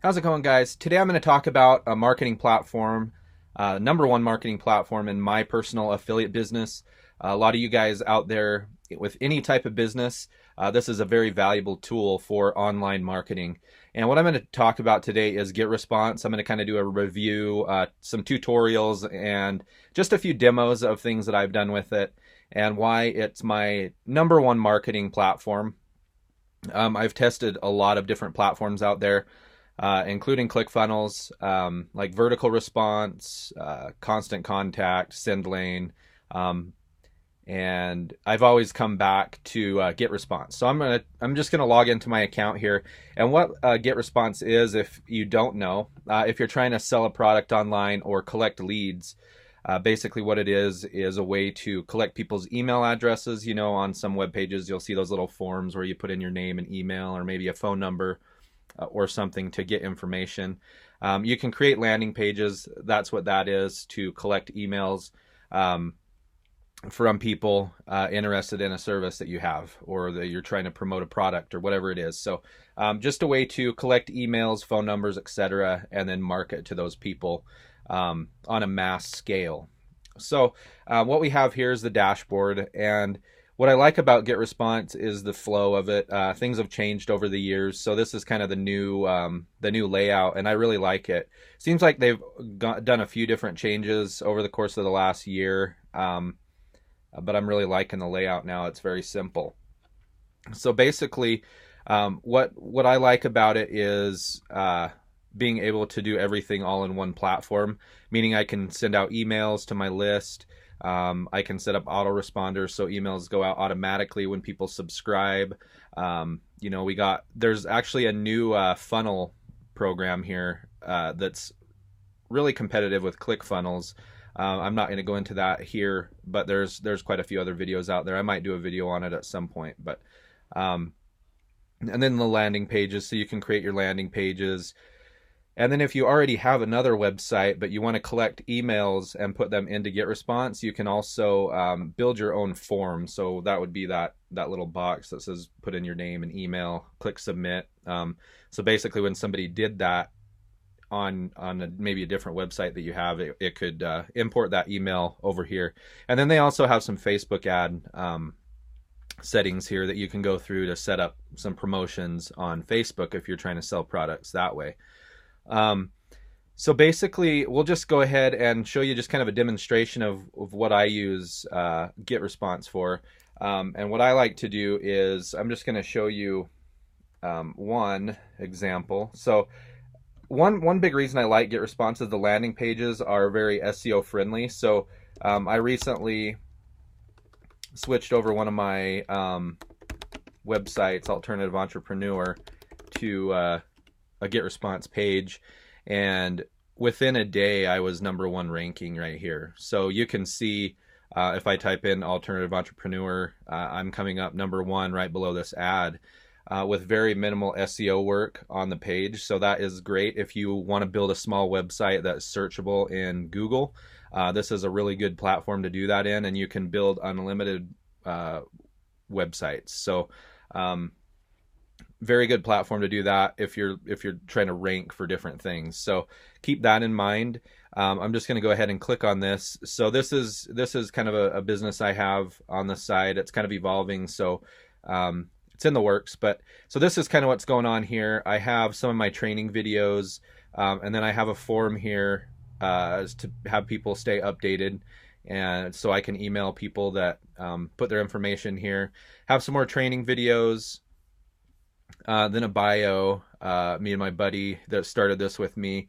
How's it going, guys? Today I'm going to talk about a marketing platform, number one marketing platform in my personal affiliate business. A lot of you guys out there with any type of business, this is a very valuable tool for online marketing. And what I'm going to talk about today is GetResponse. I'm going to kind of do a review, some tutorials, and just a few demos of things that I've done with it and why it's my number one marketing platform. I've tested a lot of different platforms out there, including ClickFunnels, like Vertical Response, Constant Contact, SendLane, um, and I've always come back to GetResponse. So I'm just gonna log into my account here, and what GetResponse is, if you don't know, if you're trying to sell a product online or collect leads. Basically what it is a way to collect people's email addresses. You know, on some web pages you'll see those little forms where you put in your name and email or maybe a phone number or something to get information. You can create landing pages. That's what that is, to collect emails from people interested in a service that you have, or that you're trying to promote a product or whatever it is. So just a way to collect emails, phone numbers, etc., and then market to those people on a mass scale. So what we have here is the dashboard, and what I like about GetResponse is the flow of it. Things have changed over the years, so this is kind of the new layout, and I really like it. Seems like they've done a few different changes over the course of the last year, but I'm really liking the layout now. It's very simple. So basically, what I like about it is being able to do everything all in one platform, meaning I can send out emails to my list. I can set up autoresponders so emails go out automatically when people subscribe. You know, there's actually a new funnel program here that's really competitive with ClickFunnels. I'm not going to go into that here, but there's quite a few other videos out there. I might do a video on it at some point, but and then the landing pages, so you can create your landing pages. And then if you already have another website, but you want to collect emails and put them into GetResponse, you can also build your own form. So that would be that little box that says put in your name and email, click submit. So basically when somebody did that on maybe a different website that you have, it could import that email over here. And then they also have some Facebook ad settings here that you can go through to set up some promotions on Facebook if you're trying to sell products that way. So basically we'll just go ahead and show you just kind of a demonstration of what I use GetResponse for. And what I like to do is I'm just going to show you one example. So one big reason I like GetResponse is the landing pages are very SEO friendly. So I recently switched over one of my websites, Alternative Entrepreneur, to a GetResponse page, and within a day I was number one ranking right here. So you can see if I type in Alternative Entrepreneur, I'm coming up number one right below this ad with very minimal SEO work on the page. So that is great if you want to build a small website that's searchable in Google. This is a really good platform to do that in, and you can build unlimited websites. So very good platform to do that if you're trying to rank for different things. So keep that in mind. I'm just going to go ahead and click on this. So this is kind of a business I have on the side. It's kind of evolving, so it's in the works. But so this is kind of what's going on here. I have some of my training videos, and then I have a form here to have people stay updated, and so I can email people that put their information here. Have some more training videos. Then a bio, me and my buddy that started this with me.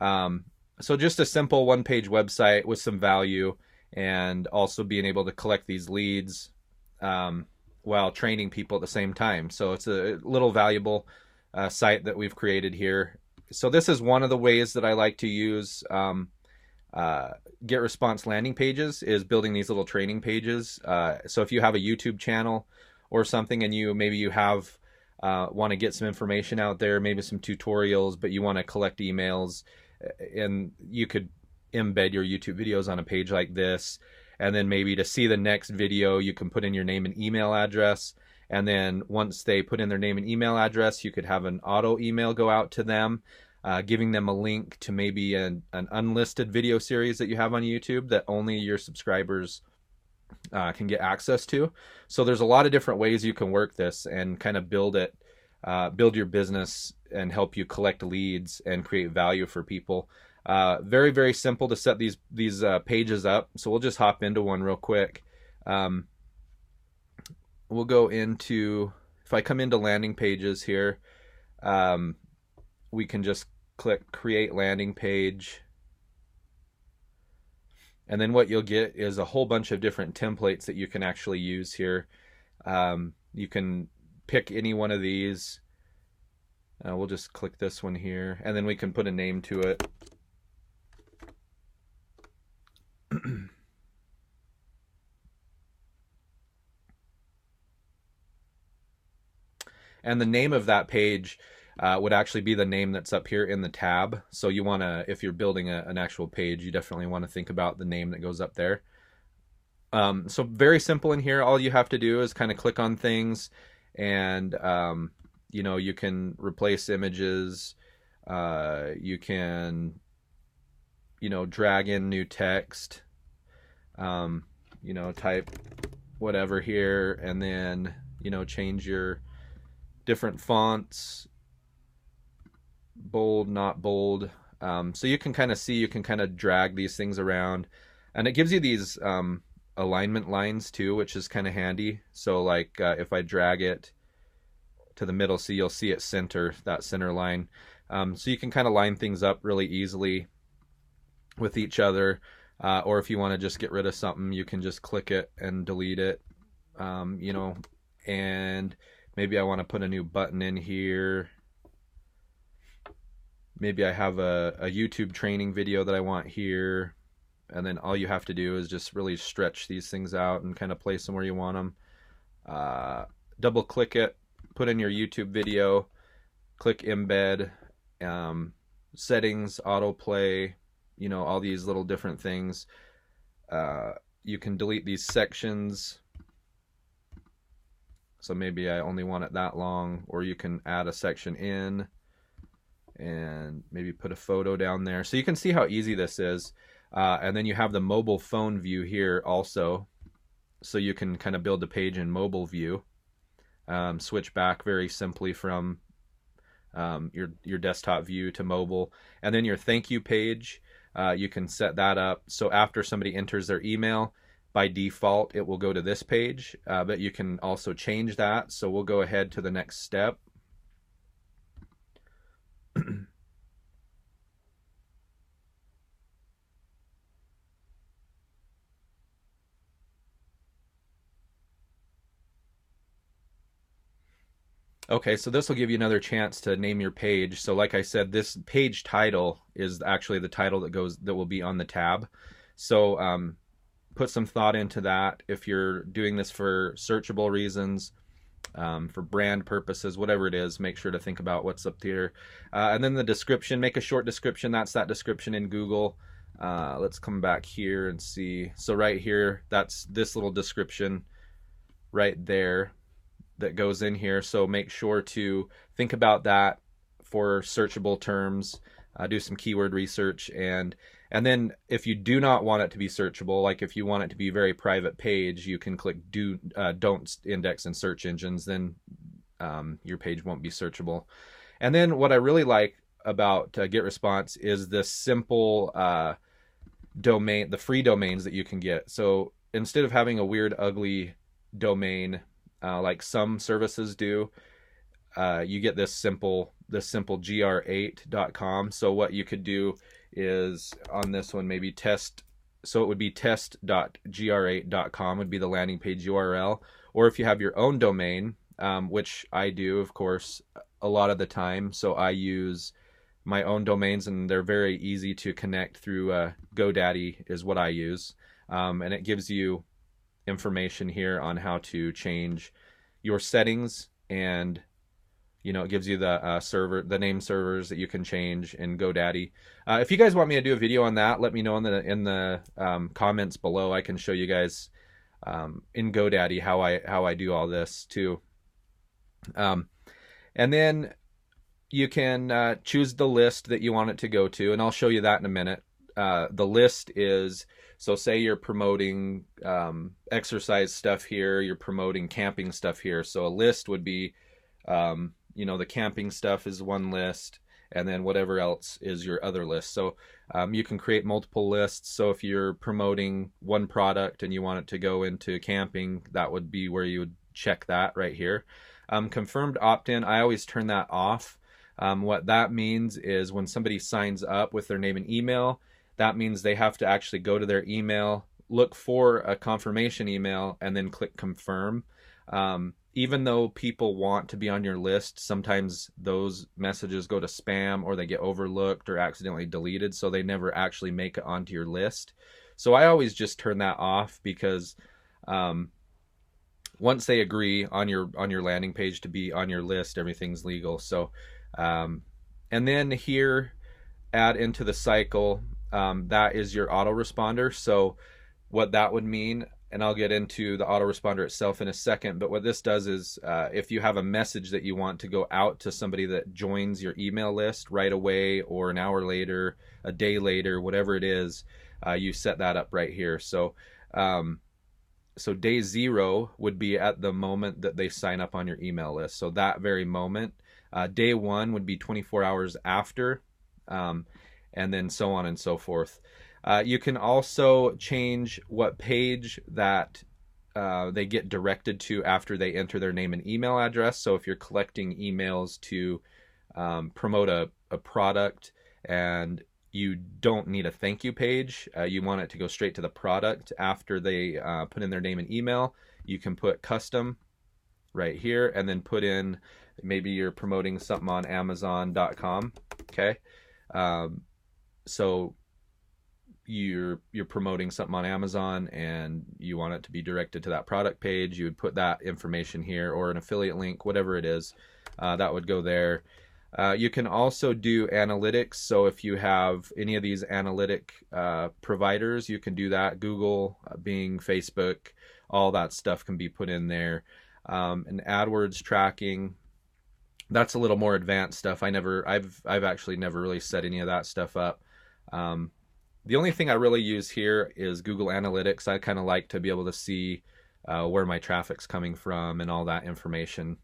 So just a simple one-page website with some value, and also being able to collect these leads while training people at the same time. So it's a little valuable site that we've created here. So this is one of the ways that I like to use GetResponse landing pages, is building these little training pages. So if you have a YouTube channel or something, and maybe you have want to get some information out there, maybe some tutorials, but you want to collect emails, and you could embed your YouTube videos on a page like this. And then maybe to see the next video, you can put in your name and email address. And then once they put in their name and email address, you could have an auto email go out to them. giving them a link to maybe an unlisted video series that you have on YouTube that only your subscribers can get access to. So there's a lot of different ways you can work this and kind of build your business and help you collect leads and create value for people. Very, very simple to set these pages up. So we'll just hop into one real quick. We'll go into, if I come into landing pages here, we can just click create landing page. And then what you'll get is a whole bunch of different templates that you can actually use here. You can pick any one of these. We'll just click this one here, and then we can put a name to it. And the name of that page would actually be the name that's up here in the tab. So you want to, if you're building an actual page, you definitely want to think about the name that goes up there. So very simple in here. All you have to do is kind of click on things, and you know, you can replace images. You can, you know, drag in new text. You know, type whatever here, and then, you know, change your different fonts, bold, not bold. So you can kind of see, you can kind of drag these things around, and it gives you these alignment lines too, which is kind of handy. So like if I drag it to the middle, so you'll see it center, that center line. So you can kind of line things up really easily with each other. Or if you want to just get rid of something, you can just click it and delete it. You know, and maybe I want to put a new button in here. Maybe I have a YouTube training video that I want here. And then all you have to do is just really stretch these things out and kind of place them where you want them. Double click it, put in your YouTube video, click embed, settings, autoplay, you know, all these little different things. You can delete these sections. So maybe I only want it that long, or you can add a section in and maybe put a photo down there. So you can see how easy this is. And then you have the mobile phone view here also. So you can kind of build the page in mobile view. Switch back very simply from your desktop view to mobile. And then your thank you page, you can set that up. So after somebody enters their email, by default, it will go to this page, but you can also change that. So we'll go ahead to the next step. Okay, so this will give you another chance to name your page. So like I said, this page title is actually the title that will be on the tab. So put some thought into that. If you're doing this for searchable reasons, for brand purposes, whatever it is, make sure to think about what's up here. And then the description, make a short description. That's that description in Google. Let's come back here and see. So right here, that's this little description right there that goes in here. So make sure to think about that for searchable terms. Do some keyword research, and then if you do not want it to be searchable, like if you want it to be a very private page, you can click don't index in search engines. Then your page won't be searchable. And then what I really like about GetResponse is this simple domain, the free domains that you can get. So instead of having a weird, ugly domain like some services do, you get this simple gr8.com. So what you could do is on this one, maybe test. So it would be test.gr8.com would be the landing page URL. Or if you have your own domain, which I do, of course, a lot of the time. So I use my own domains, and they're very easy to connect through GoDaddy is what I use. And it gives you information here on how to change your settings, and it gives you the name servers that you can change in GoDaddy. If you guys want me to do a video on that, let me know in the comments below. I can show you guys in GoDaddy how I do all this too. And then you can choose the list that you want it to go to, and I'll show you that in a minute. The list is, so say you're promoting exercise stuff here, you're promoting camping stuff here. So a list would be, you know, the camping stuff is one list, and then whatever else is your other list. So you can create multiple lists. So if you're promoting one product and you want it to go into camping, that would be where you would check that right here. Confirmed opt-in, I always turn that off. What that means is when somebody signs up with their name and email, that means they have to actually go to their email, look for a confirmation email, and then click confirm. Even though people want to be on your list, sometimes those messages go to spam or they get overlooked or accidentally deleted, so they never actually make it onto your list. So I always just turn that off, because once they agree on your landing page to be on your list, everything's legal. So and then here, add into the cycle, that is your autoresponder. So what that would mean, and I'll get into the autoresponder itself in a second, but what this does is if you have a message that you want to go out to somebody that joins your email list right away, or an hour later, a day later, whatever it is, you set that up right here. So so day 0 would be at the moment that they sign up on your email list. So that very moment. Day 1 would be 24 hours after, and then so on and so forth. You can also change what page that they get directed to after they enter their name and email address. So if you're collecting emails to promote a product and you don't need a thank you page, you want it to go straight to the product after they put in their name and email, you can put custom right here, and then put in, maybe you're promoting something on Amazon.com. Okay, so you're promoting something on Amazon and you want it to be directed to that product page, you would put that information here, or an affiliate link, whatever it is, that would go there. You can also do analytics. So if you have any of these analytic providers, you can do that. Google, Bing, Facebook, all that stuff can be put in there. And AdWords tracking, that's a little more advanced stuff. I've actually never really set any of that stuff up. The only thing I really use here is Google Analytics. I kind of like to be able to see where my traffic's coming from and all that information.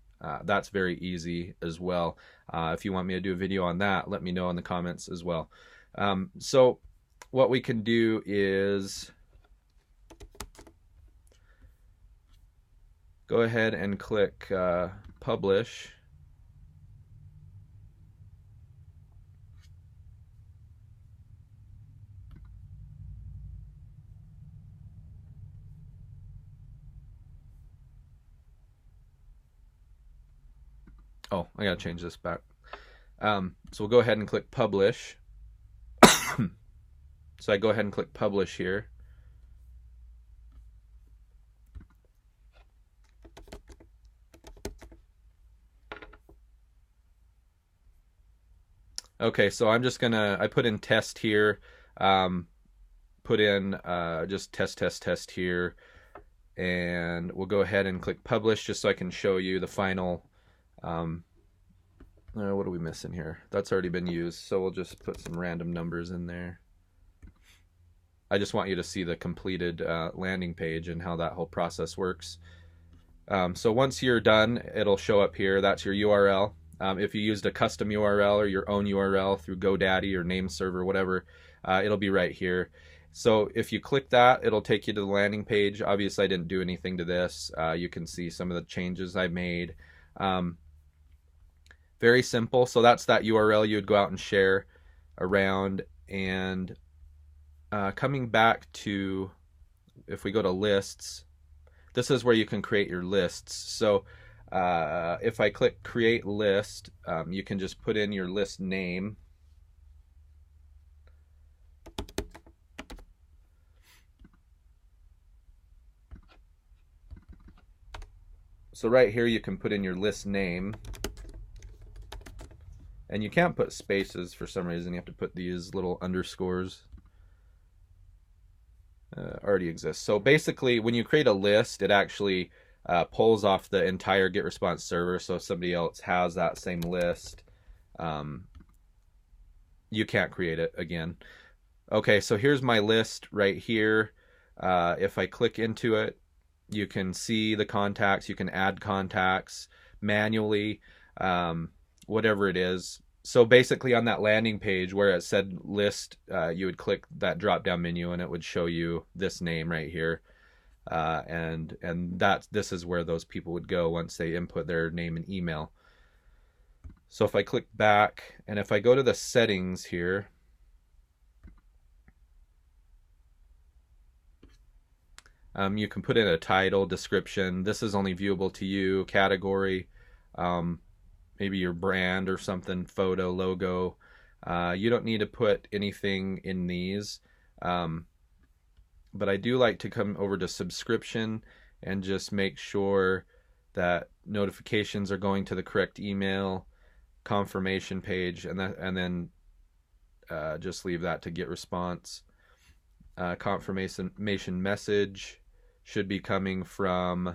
That's very easy as well. If you want me to do a video on that, let me know in the comments as well. So what we can do is go ahead and click publish. Oh, I gotta change this back. So we'll go ahead and click publish. So I go ahead and click publish here. Okay, so I'm just gonna, I put in test here, put in just test here, and we'll go ahead and click publish just so I can show you the final. What are we missing here? That's already been used, so we'll just put some random numbers in there. I just want you to see the completed landing page and how that whole process works. So once you're done, it'll show up here. That's your URL. If you used a custom URL or your own URL through GoDaddy or Nameserver, whatever, it'll be right here. So if you click that, it'll take you to the landing page. Obviously, I didn't do anything to this. You can see some of the changes I made. Very simple. So that's that URL you would go out and share around. And coming back to, if we go to lists, this is where you can create your lists. So if I click create list, you can just put in your list name. So right here you can put in your list name, and you can't put spaces for some reason. You have to put these little underscores. Already exists. So basically when you create a list, it actually pulls off the entire GetResponse server. So if somebody else has that same list, you can't create it again. Okay, so here's my list right here. If I click into it, you can see the contacts. You can add contacts manually, whatever it is. So basically on that landing page where it said list, you would click that drop down menu and it would show you this name right here. And this is where those people would go once they input their name and email. So if I click back and if I go to the settings here, you can put in a title, description. This is only viewable to you, category, maybe your brand or something, photo, logo. You don't need to put anything in these. But I do like to come over to subscription and just make sure that notifications are going to the correct email, confirmation page, and then just leave that to GetResponse. Confirmation message should be coming from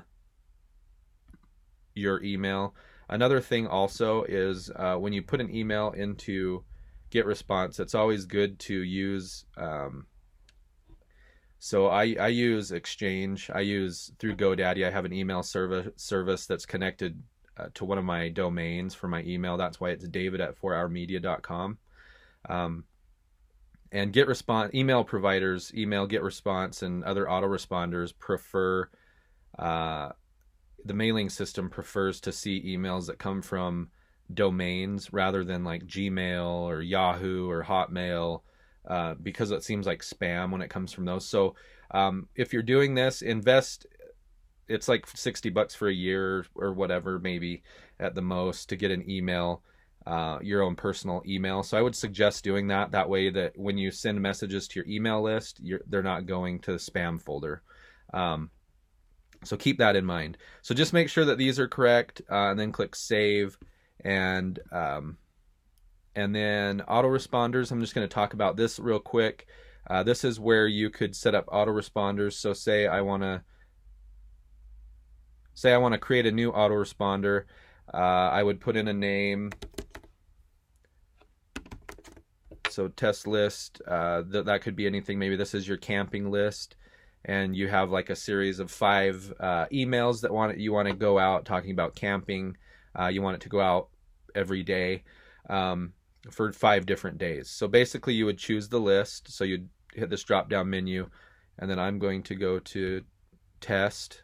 your email. Another thing also is when you put an email into GetResponse, it's always good to use so I use Exchange. I use through GoDaddy. I have an email service that's connected to one of my domains for my email. That's why it's david@4hourmedia.com. And GetResponse email providers, email GetResponse and other autoresponders prefer the mailing system prefers to see emails that come from domains rather than like Gmail or Yahoo or Hotmail. Because it seems like spam when it comes from those. So if you're doing this, invest, it's like $60 for a year or whatever, maybe at the most, to get an email, your own personal email. So I would suggest doing that. That way that when you send messages to your email list, they're not going to the spam folder. So keep that in mind. So just make sure that these are correct, and then click save. And then autoresponders, I'm just going to talk about this real quick. This is where you could set up autoresponders. So say I want to create a new autoresponder. I would put in a name. So test list, that could be anything. Maybe this is your camping list, and you have like a series of 5 emails that you want to go out talking about camping. You want it to go out every day. For 5 different days. So basically you would choose the list. So you'd hit this drop down menu, and then I'm going to go to test.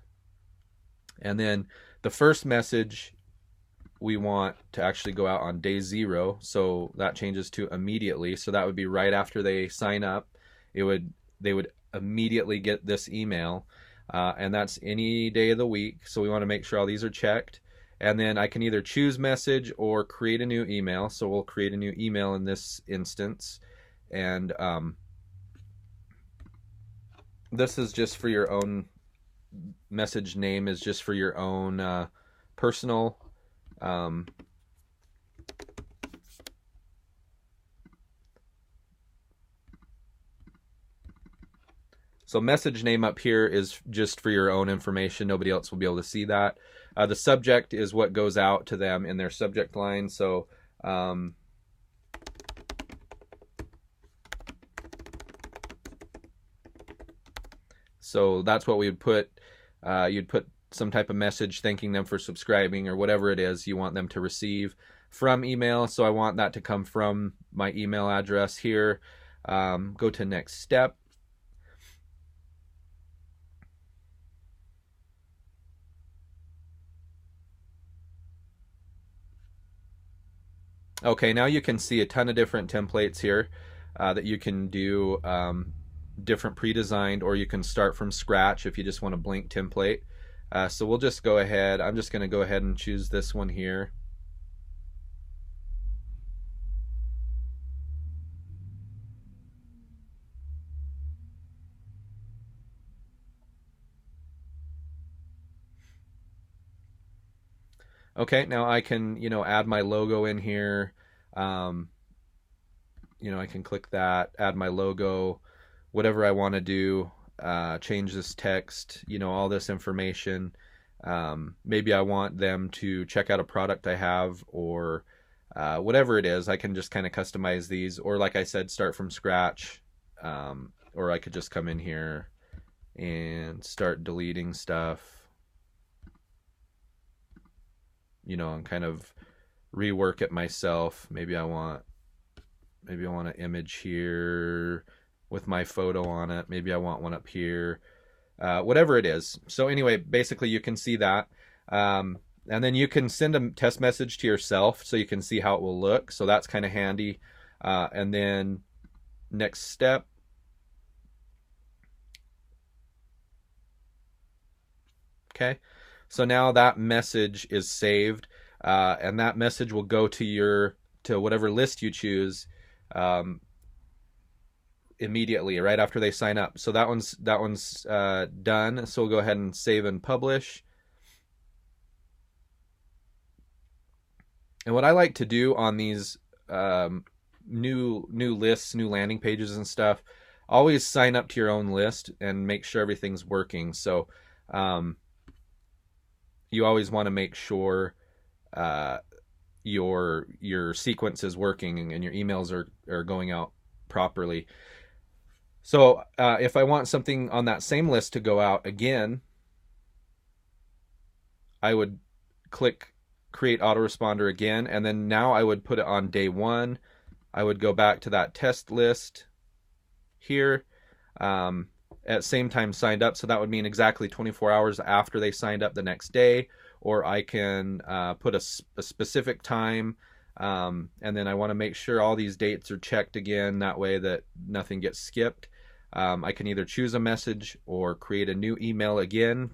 And then the first message we want to actually go out on day 0. So that changes to immediately. So that would be right after they sign up. They would immediately get this email, and that's any day of the week. So we want to make sure all these are checked. And then I can either choose message or create a new email. So we'll create a new email in this instance. And this is just for your own, message name is just for your own personal. So message name up here is just for your own information. Nobody else will be able to see that. The subject is what goes out to them in their subject line. So so that's what we would put. You'd put some type of message thanking them for subscribing or whatever it is you want them to receive from email. So I want that to come from my email address here. Go to next step. Okay, now you can see a ton of different templates here that you can do, different pre-designed, or you can start from scratch if you just want a blank template. So we'll just go ahead. I'm just going to go ahead and choose this one here. Okay, now I can, add my logo in here. I can click that, add my logo, whatever I want to do, change this text, all this information. Maybe I want them to check out a product I have, or whatever it is. I can just kind of customize these, or like I said, start from scratch, or I could just come in here and start deleting stuff, you know, and kind of rework it myself. Maybe I want an image here with my photo on it. Maybe I want one up here, whatever it is. So anyway, basically you can see that. And then you can send a test message to yourself so you can see how it will look. So that's kind of handy. And then next step. Okay. So now that message is saved, and that message will go to whatever list you choose immediately, right after they sign up. So that one's done. So we'll go ahead and save and publish. And what I like to do on these new lists, new landing pages and stuff, always sign up to your own list and make sure everything's working. So you always want to make sure your sequence is working and your emails are going out properly. So if I want something on that same list to go out again, I would click create autoresponder again, and then now I would put it on day 1. I would go back to that test list here at same time signed up, so that would mean exactly 24 hours after they signed up the next day. Or I can put a specific time, and then I want to make sure all these dates are checked again, that way that nothing gets skipped. I can either choose a message or create a new email again.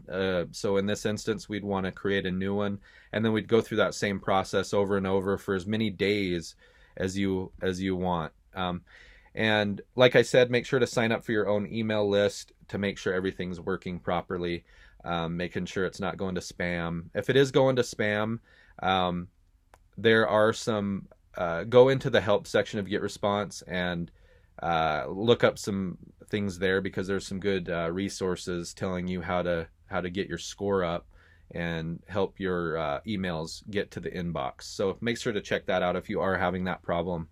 So in this instance, we'd want to create a new one, and then we'd go through that same process over and over for as many days as you want. And like I said, make sure to sign up for your own email list to make sure everything's working properly, making sure it's not going to spam. If it is going to spam, there are some, go into the help section of GetResponse and look up some things there, because there's some good resources telling you how to get your score up and help your emails get to the inbox. So make sure to check that out if you are having that problem.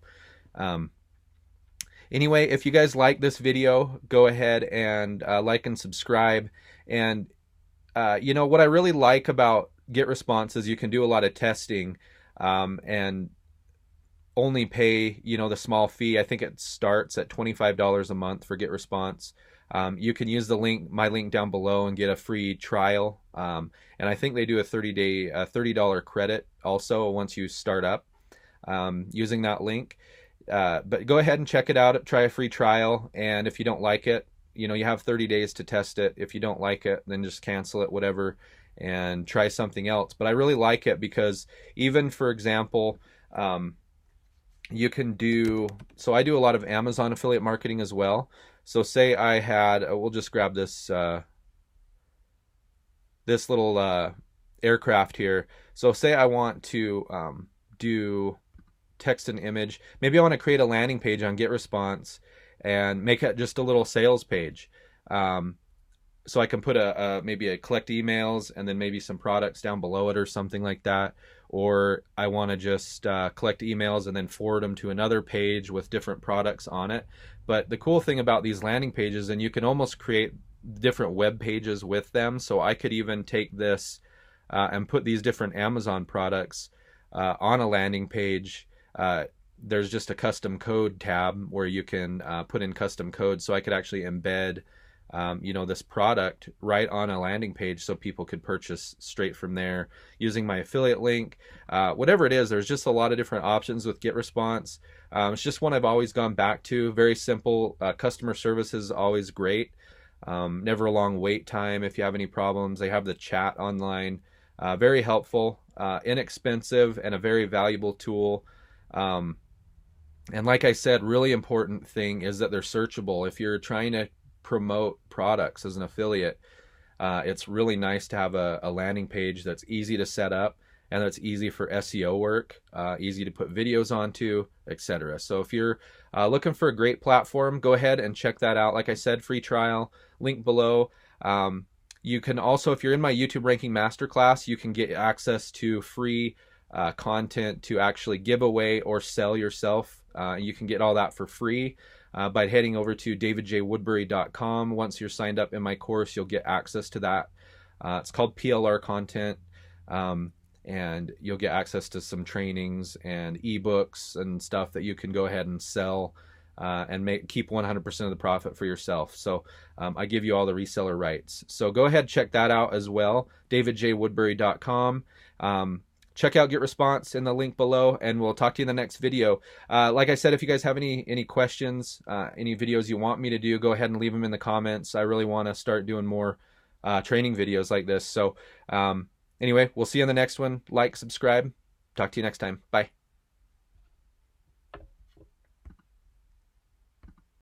Anyway, if you guys like this video, go ahead and like and subscribe. And you know what I really like about GetResponse is you can do a lot of testing and only pay, you know, the small fee. I think it starts at $25 a month for GetResponse. You can use the link, my link down below, and get a free trial. And I think they do a $30 credit also once you start up using that link. But go ahead and check it out, try a free trial. And if you don't like it, you know, you have 30 days to test it. If you don't like it, then just cancel it, whatever, and try something else. But I really like it because even, for example, you can do, so I do a lot of Amazon affiliate marketing as well. So say I had, we'll just grab this this little aircraft here. So say I want to do text and image. Maybe I want to create a landing page on GetResponse and make it just a little sales page. So I can put maybe a collect emails and then maybe some products down below it or something like that. Or I want to just collect emails and then forward them to another page with different products on it. But the cool thing about these landing pages, and you can almost create different web pages with them. So I could even take this and put these different Amazon products on a landing page. There's just a custom code tab where you can put in custom code. So I could actually embed you know, this product right on a landing page so people could purchase straight from there using my affiliate link. Whatever it is, there's just a lot of different options with GetResponse. It's just one I've always gone back to. Very simple. Customer service is always great. Never a long wait time if you have any problems. They have the chat online. Very helpful, inexpensive, and a very valuable tool. And like I said, really important thing is that they're searchable. If you're trying to promote products as an affiliate, it's really nice to have a landing page that's easy to set up and that's easy for SEO work, easy to put videos onto, etc. So if you're looking for a great platform, go ahead and check that out. Like I said, free trial, link below. You can also, if you're in my YouTube ranking masterclass, you can get access to free content to actually give away or sell yourself. You can get all that for free by heading over to davidjwoodbury.com. Once you're signed up in my course, you'll get access to that. It's called PLR content, and you'll get access to some trainings and ebooks and stuff that you can go ahead and sell and keep 100% of the profit for yourself. So I give you all the reseller rights. So go ahead, check that out as well, davidjwoodbury.com. Check out GetResponse in the link below, and we'll talk to you in the next video. Like I said, if you guys have any questions, any videos you want me to do, go ahead and leave them in the comments. I really want to start doing more training videos like this. So anyway, we'll see you in the next one. Like, subscribe. Talk to you next time. Bye.